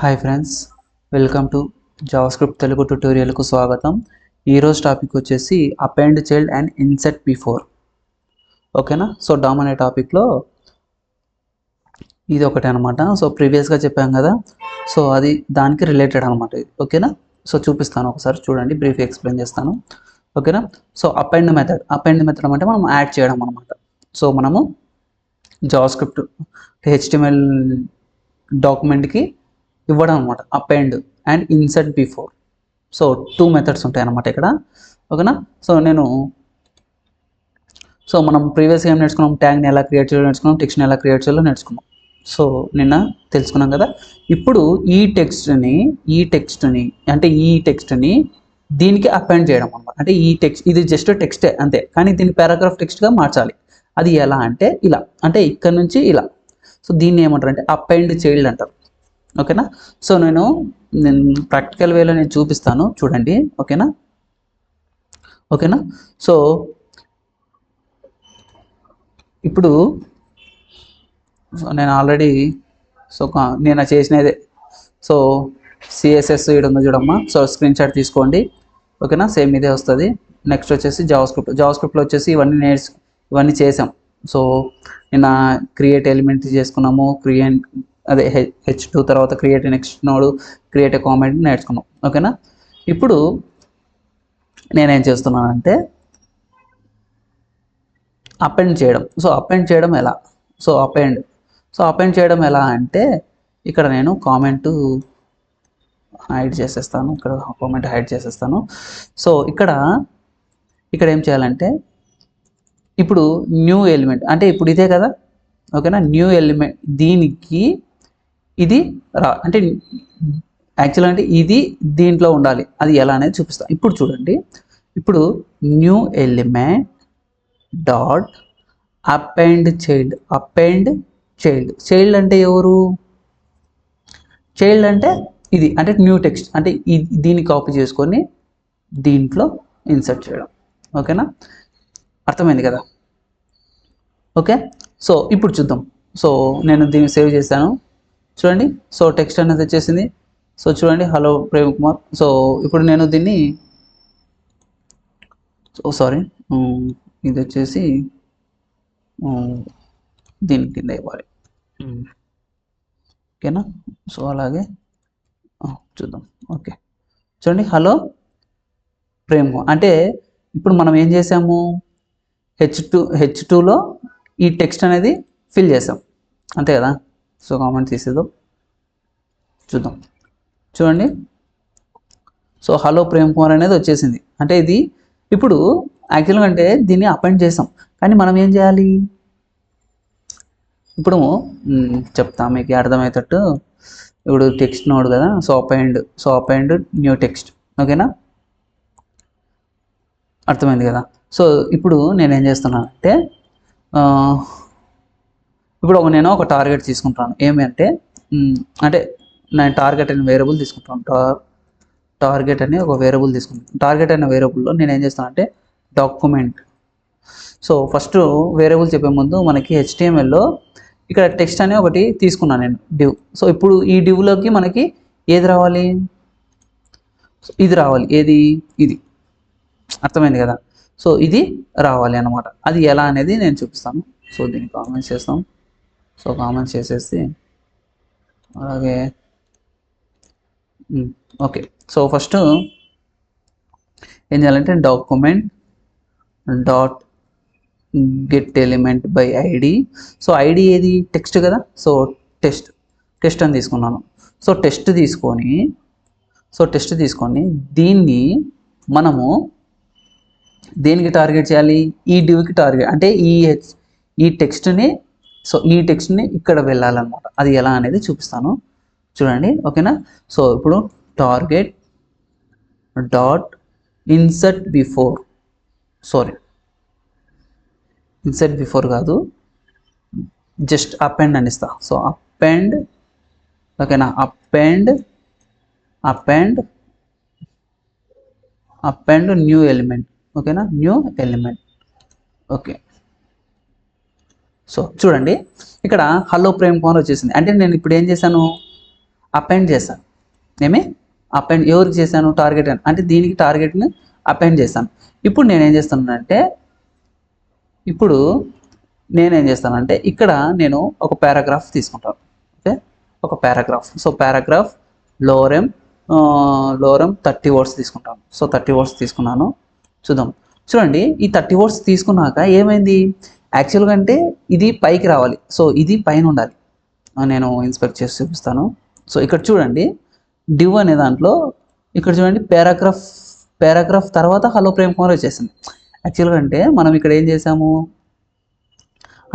Hi friends, welcome to JavaScript Telugu ట్యుటోరియల్కు స్వాగతం. ఈరోజు టాపిక్ వచ్చేసి append child and insert before. ఓకేనా. సో డామ్ అనే టాపిక్లో ఇది ఒకటి అనమాట. సో ప్రీవియస్గా చెప్పాం కదా, సో అది దానికి రిలేటెడ్ అనమాట ఇది. ఓకేనా. సో చూపిస్తాను, ఒకసారి చూడండి, బ్రీఫ్ ఎక్స్ప్లెయిన్ చేస్తాను. ఓకేనా. సో అపెండ్ మెథడ్ అంటే మనం యాడ్ చేయడం అనమాట. సో మనము జావాస్క్రిప్ట్ హెచ్టిఎంఎల్ డాక్యుమెంట్కి ఇవ్వడం అనమాట append and insert before. So 2 methods ఉంటాయి అన్నమాట ఇక్కడ. ఓకేనా. సో మనం ప్రీవియస్గా ఏం నేర్చుకున్నాం, ట్యాగ్ని ఎలా క్రియేట్ చేయాలో నేర్చుకున్నాం, టెక్స్ట్ని ఎలా క్రియేట్ చేయాలో నేర్చుకున్నాం. సో నిన్న తెలుసుకున్నాం కదా. ఇప్పుడు ఈ టెక్స్ట్ని దీనికి అపెండ్ చేయడం అనమాట. అంటే ఈ టెక్స్ట్, ఇది జస్ట్ టెక్స్టే అంతే, కానీ దీన్ని పారాగ్రాఫ్ టెక్స్ట్గా మార్చాలి. అది ఎలా అంటే ఇలా, అంటే ఇక్కడ నుంచి ఇలా. సో దీన్ని ఏమంటారు అంటే అపెండ్ చైల్డ్ అంటారు. ఓకేనా. సో నేను ప్రాక్టికల్ వేలో నేను చూపిస్తాను, చూడండి. ఓకేనా. సో ఇప్పుడు నేను ఆల్రెడీ నేను చేసినదే. సో సిఎస్ఎస్ ఇక్కడ ఉంది చూడమ్మా. సో స్క్రీన్ షాట్ తీసుకోండి. ఓకేనా. సేమ్ ఇదే వస్తుంది. నెక్స్ట్ వచ్చేసి జావాస్క్రిప్ట్లో వచ్చేసి ఇవన్నీ చేసాం. సో నిన్న క్రియేట్ ఎలిమెంట్ చేసుకున్నాము, అదే H2 తర్వాత create next node, create a comment నేర్చుకున్నాం. ఓకేనా. ఇప్పుడు నేనేం చేస్తున్నానంటే అపెండ్ చేయడం. సో అపెండ్ చేయడం ఎలా అంటే ఇక్కడ నేను కామెంట్ హైడ్ చేసేస్తాను. సో ఇక్కడ ఏం చేయాలంటే, ఇప్పుడు న్యూ ఎలిమెంట్ అంటే ఇప్పుడు ఇదే కదా. ఓకేనా. న్యూ ఎలిమెంట్ దీనికి ఇది అంటే యాక్చువల్ అంటే ఇది దీంట్లో ఉండాలి. అది ఎలా అనేది చూపిస్తాను. ఇప్పుడు చూడండి, ఇప్పుడు new element dot append child అంటే ఎవరు? చైల్డ్ అంటే ఇది, అంటే న్యూ టెక్స్ట్, అంటే దీన్ని కాపీ చేసుకొని దీంట్లో ఇన్సర్ట్ చేయడం. ఓకేనా. అర్థమైంది కదా. ఓకే. సో ఇప్పుడు చూద్దాం. సో నేను దీన్ని సేవ్ చేశాను, చూడండి. సో టెక్స్ట్ అనేది వచ్చేసింది. సో చూడండి, హలో ప్రేమ్ కుమార్. సో ఇప్పుడు నేను దీన్ని ఇది వచ్చేసి దీని కింద ఇవ్వాలి. ఓకేనా. సో అలాగే చూద్దాం. ఓకే, చూడండి, హలో ప్రేమ్ కుమార్. అంటే ఇప్పుడు మనం ఏం చేసాము, H2లో ఈ టెక్స్ట్ అనేది ఫిల్ చేసాం, అంతే కదా. సో కామెంట్ తీసేద్దాం, చూద్దాం. చూడండి, సో హలో ప్రేమ్ కుమార్ అనేది వచ్చేసింది. అంటే ఇది ఇప్పుడు యాక్చువల్గా అంటే దీన్ని అపెండ్ చేసాం, కానీ మనం ఏం చేయాలి ఇప్పుడు చెప్తాం మీకు అర్థమయ్యేటట్టు. ఇప్పుడు టెక్స్ట్ నోడ్ కదా. So append new text. ఓకేనా, అర్థమైంది కదా. సో ఇప్పుడు నేనేం చేస్తున్నానంటే, ఇప్పుడు నేను ఒక టార్గెట్ తీసుకుంటాను. ఏమి అంటే నేను టార్గెట్ అనే వేరియబుల్ తీసుకుంటాను. టార్గెట్ అనే ఒక వేరియబుల్ తీసుకుంటాను. టార్గెట్ అనే వేరియబుల్లో నేను ఏం చేస్తానంటే డాక్యుమెంట్. సో ఫస్ట్ వేరియబుల్ చెప్పే ముందు మనకి HTMLలో ఇక్కడ టెక్స్ట్ అనే ఒకటి తీసుకున్నాను నేను, డివ్. సో ఇప్పుడు ఈ డివ్లోకి మనకి ఏది రావాలి, ఇది రావాలి. ఇది అర్థమైంది కదా. సో ఇది రావాలి అన్నమాట. అది ఎలా అనేది నేను చూపిస్తాను. సో దీన్ని కామెంట్స్ చేస్తాం. సో కామెంట్స్ చేసేసి అలాగే ఓకే. సో ఫస్ట్ ఏం చేయాలంటే document dot get element by ID. So ID ఏది, టెక్స్ట్ కదా. సో టెస్ట్ అని తీసుకున్నాను. సో టెస్ట్ తీసుకొని దీన్ని మనము దేనికి టార్గెట్ చేయాలి, ఈ డివ్కి టార్గెట్, అంటే ఈ టెక్స్ట్ని ఇక్కడ వెళ్ళాలన్నమాట. అది ఎలా అనేది చూపిస్తాను, చూడండి. ఓకేనా. సో ఇప్పుడు టార్గెట్ డాట్ ఇన్సర్ట్ బిఫోర్ కాదు, జస్ట్ అపెండ్ అని ఇస్తా. So append. ఓకేనా. Append new element. ఓకేనా, న్యూ ఎలిమెంట్. ఓకే. సో చూడండి, ఇక్కడ హలో ప్రేమ్ కుమార్ వచ్చేసింది. అంటే నేను ఇప్పుడు ఏం చేశాను, అపెండ్ చేశాను. అపెండ్ ఎవరికి చేశాను? టార్గెట్ అంటే దీనికి టార్గెట్ని అపెండ్ చేశాను. ఇప్పుడు నేనేం చేస్తానంటే ఇక్కడ నేను ఒక పారాగ్రాఫ్ తీసుకుంటాను. ఓకే, ఒక పారాగ్రాఫ్. సో పారాగ్రాఫ్ లోవర్ ఎం 30 వర్డ్స్ తీసుకుంటాను. సో 30 వర్డ్స్ తీసుకున్నాను. చూడండి, ఈ 30 వర్డ్స్ తీసుకున్నాక ఏమైంది? యాక్చువల్గా అంటే ఇది పైకి రావాలి. సో ఇది పైన ఉండాలి. నేను ఇన్స్పెక్ట్ చేసి చూపిస్తాను. సో ఇక్కడ చూడండి, డివ్ అనే దాంట్లో ఇక్కడ చూడండి పారాగ్రాఫ్ తర్వాత హలో ప్రేమ్ కుమార్ వచ్చేసింది. యాక్చువల్గా అంటే మనం ఇక్కడ ఏం చేసాము?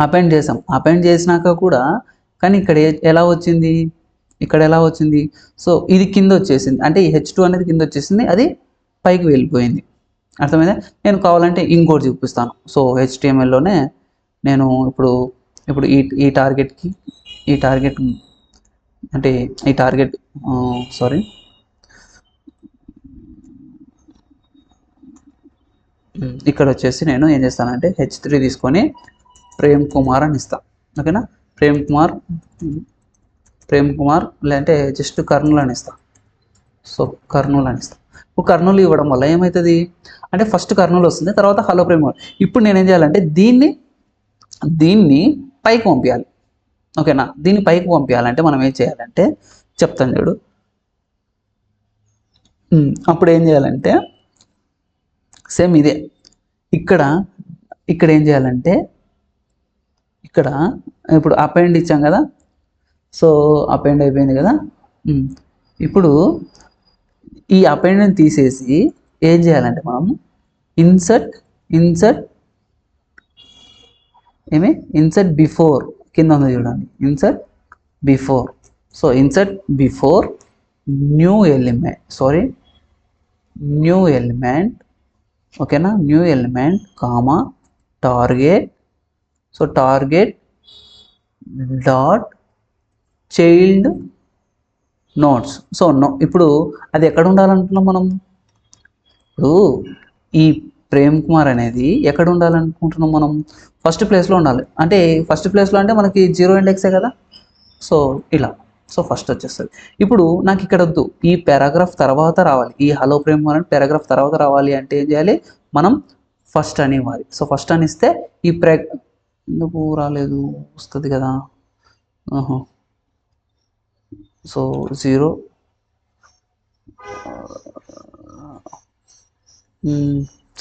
అపెండ్ చేసాం. అపెండ్ చేసినాక కూడా కానీ ఇక్కడ ఎలా వచ్చింది? ఇక్కడ ఎలా వచ్చింది? సో ఇది కింద వచ్చేసింది, అంటే ఈ H2 అనేది కింద వచ్చేసింది, అది పైకి వెళ్ళిపోయింది. అర్థమైందా? నేను కావాలంటే ఇంకోటి చూపిస్తాను. సో HTMLలోనే నేను ఇప్పుడు ఈ టార్గెట్ అంటే సారీ, ఇక్కడ వచ్చేసి నేను ఏం చేస్తానంటే H3 తీసుకొని ప్రేమ్ కుమార్ అని ఇస్తాను. ఓకేనా? ప్రేమ్ కుమార్ లేదంటే జస్ట్ కర్నూలు అని ఇస్తాను. సో కర్నూలు అని ఇస్తాను. ఇప్పుడు కర్నూలు ఇవ్వడం వల్ల ఏమవుతుంది అంటే ఫస్ట్ కర్నూలు వస్తుంది, తర్వాత హలో ప్రేమ్ కుమార్. ఇప్పుడు నేనేం చేయాలంటే దీన్ని పైకి పంపించాలి. ఓకేనా? దీన్ని పైకి పంపించాలంటే మనం ఏం చేయాలంటే చెప్తాను చూడు. అప్పుడు ఏం చేయాలంటే సేమ్ ఇదే, ఇక్కడ ఏం చేయాలంటే ఇక్కడ ఇప్పుడు అపెండ్ ఇచ్చాం కదా. సో అపెండ్ అయిపోయింది కదా. ఇప్పుడు ఈ అపెండ్ని తీసేసి ఏం చేయాలంటే మనం ఇన్సర్ట్ బిఫోర్ కింద ఉంది చూడండి, insert before. So insert before new element. ఓకేనా? New element comma target. So target dot child nodes. So ఇప్పుడు అది ఎక్కడ ఉండాలనుకుంటున్నాం మనం? ఇప్పుడు ఈ ప్రేమ్ కుమార్ అనేది ఎక్కడ ఉండాలనుకుంటున్నాం మనం? ఫస్ట్ ప్లేస్లో ఉండాలి. అంటే ఫస్ట్ ప్లేస్లో అంటే మనకి 0 ఇండెక్సే కదా. సో ఇలా, సో ఫస్ట్ వచ్చేస్తుంది. ఇప్పుడు నాకు ఇక్కడ వద్దు, ఈ పారాగ్రాఫ్ తర్వాత రావాలి. ఈ హలో ప్రేమ్ కుమార్ అని పారాగ్రాఫ్ తర్వాత రావాలి అంటే ఏం చేయాలి? మనం ఫస్ట్ అని ఇవ్వాలి. సో ఫస్ట్ అని ఇస్తే ఈ ఎందుకు రాలేదు? వస్తుంది కదా. సో 0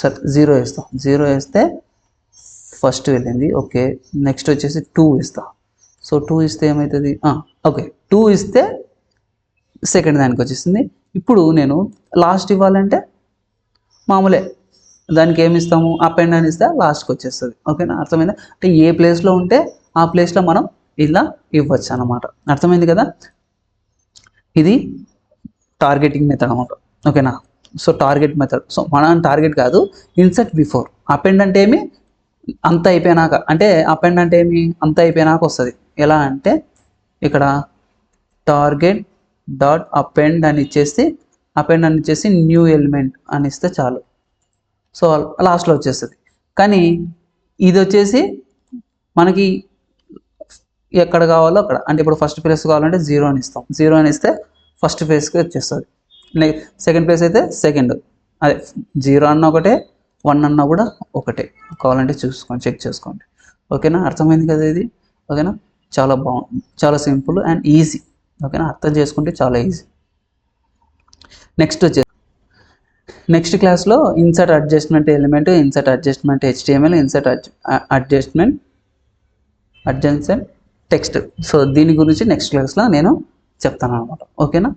సరే 0 వేస్తాం. 0 వేస్తే ఫస్ట్ వెళ్ళింది. ఓకే, నెక్స్ట్ వచ్చేసి 2 ఇస్తా. సో 2 ఇస్తే ఏమవుతుంది? ఓకే, 2 ఇస్తే సెకండ్ దానికి వచ్చేసింది. ఇప్పుడు నేను లాస్ట్ ఇవ్వాలంటే మామూలే, దానికి ఏమి ఇస్తాము? అపెండ్ అని ఇస్తే లాస్ట్కి వచ్చేస్తుంది. ఓకేనా? అర్థమైందా? అంటే ఏ ప్లేస్లో ఉంటే ఆ ప్లేస్లో మనం ఇలా ఇవ్వచ్చు అన్నమాట. అర్థమైంది కదా? ఇది టార్గెటింగ్ మెథడ్ అన్నమాట. ఓకేనా? So target method. సో మనం టార్గెట్ కాదు, ఇన్సర్ట్ బిఫోర్. అపెండ్ అంటే ఏమి? అంత అయిపోయినాక. అంటే అపెండ్ అంటే ఏమి? అంత అయిపోయినాక వస్తుంది. ఎలా అంటే ఇక్కడ టార్గెట్ డాట్ అపెండ్ అని ఇచ్చేసి న్యూ ఎలిమెంట్ అని ఇస్తే చాలు. సో లాస్ట్లో వచ్చేస్తుంది. కానీ ఇది వచ్చేసి మనకి ఎక్కడ కావాలో అక్కడ, అంటే ఇప్పుడు ఫస్ట్ ప్లేస్ కావాలంటే 0 అని ఇస్తాం. 0 అని ఇస్తే ఫస్ట్ ప్లేస్కి వచ్చేస్తుంది. సెకండ్ ప్లేస్ అయితే సెకండ్, అదే 0 అన్న ఒకటే, 1 అన్నా కూడా ఒకటే. కావాలంటే చెక్ చేసుకోండి. ఓకేనా? అర్థమైంది కదా ఇది? ఓకేనా? చాలా బాగుంది, చాలా సింపుల్ అండ్ ఈజీ. ఓకేనా? అర్థం చేసుకుంటే చాలా ఈజీ. నెక్స్ట్ క్లాస్లో insert adjustment element, insert adjustment HTML, insert adjustment text. So దీని గురించి నెక్స్ట్ క్లాస్లో నేను చెప్తాను అనమాట. ఓకేనా?